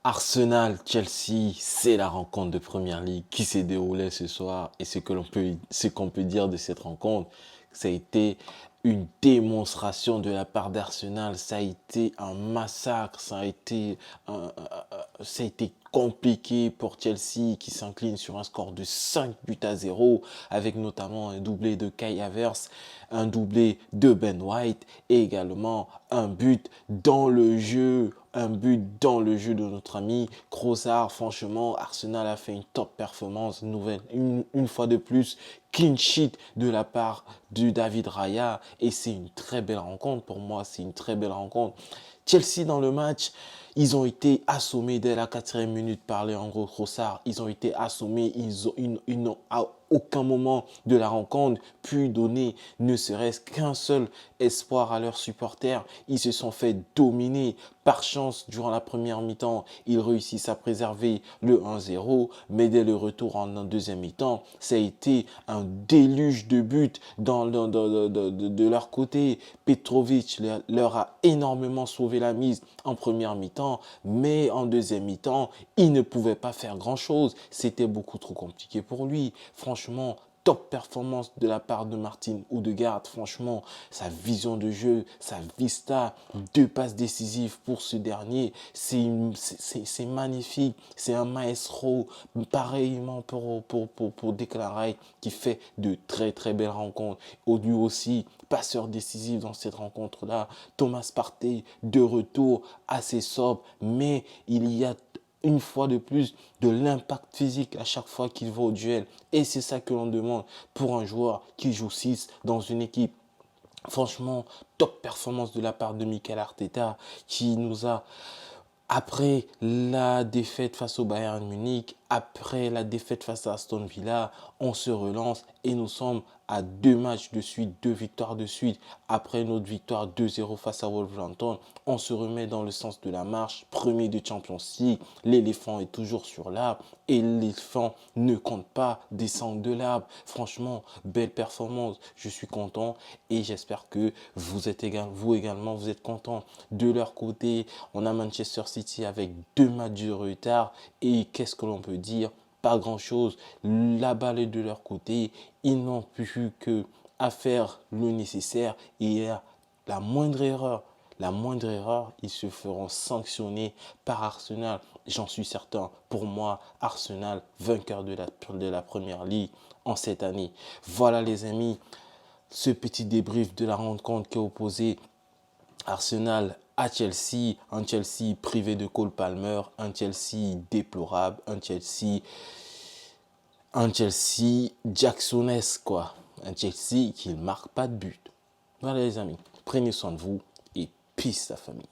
Arsenal-Chelsea, c'est la rencontre de Première Ligue qui s'est déroulée ce soir. Et ce qu'on peut dire de cette rencontre, ça a été une démonstration de la part d'Arsenal. Ça a été un massacre, ça a été compliqué pour Chelsea qui s'incline sur un score de 5 buts à 0 avec notamment un doublé de Kai Havertz, un doublé de Ben White et également un but dans le jeu de notre ami Trossard. Franchement, Arsenal a fait une top performance nouvelle. Une fois de plus, clean sheet de la part de David Raya. Et c'est une très belle rencontre. Pour moi, c'est une très belle rencontre. Chelsea dans le match, ils ont été assommés dès la 4e minute par Leandro Trossard. Ils ont été assommés. Ils n'ont à aucun moment de la rencontre pu donner ne serait-ce qu'un seul espoir à leurs supporters. Ils se sont fait dominer. Par chance, durant la première mi-temps, ils réussissent à préserver le 1-0. Mais dès le retour en deuxième mi-temps, ça a été un déluge de buts de leur côté. Petrovic leur a énormément sauvé la mise en première mi-temps, mais en deuxième mi-temps, il ne pouvait pas faire grand-chose. C'était beaucoup trop compliqué pour lui. Franchement, top performance de la part de Martin Odegaard. Franchement, sa vision de jeu, sa vista, 2 passes décisives pour ce dernier, c'est magnifique. C'est un maestro. Pareillement pour Declan Rice qui fait de très très belles rencontres. Lui aussi, passeur décisif dans cette rencontre-là. Thomas Partey de retour assez sobre, mais il y a une fois de plus de l'impact physique à chaque fois qu'il va au duel. Et c'est ça que l'on demande pour un joueur qui joue 6 dans une équipe. Franchement, top performance de la part de Mikel Arteta qui nous a, après la défaite face au Bayern Munich, après la défaite face à Aston Villa, on se relance et nous sommes à 2 matchs de suite, 2 victoires de suite. Après notre victoire 2-0 face à Wolverhampton, on se remet dans le sens de la marche. Premier de Champions League, l'éléphant est toujours sur l'arbre et l'éléphant ne compte pas descendre de l'arbre. Franchement, belle performance. Je suis content et j'espère que vous également, vous êtes content. De leur côté, on a Manchester City avec 2 matchs de retard et qu'est-ce que l'on peut dire? Pas grand-chose. La balle est de leur côté. Ils n'ont plus que à faire le nécessaire et à la moindre erreur, ils se feront sanctionner par Arsenal. J'en suis certain. Pour moi, Arsenal, vainqueur de la Première Ligue en cette année. Voilà les amis, ce petit débrief de la rencontre qui a opposé Arsenal à Chelsea, un Chelsea privé de Cole Palmer, un Chelsea déplorable, un Chelsea Jacksonesque quoi, un Chelsea qui ne marque pas de but. Voilà les amis, prenez soin de vous et peace la famille.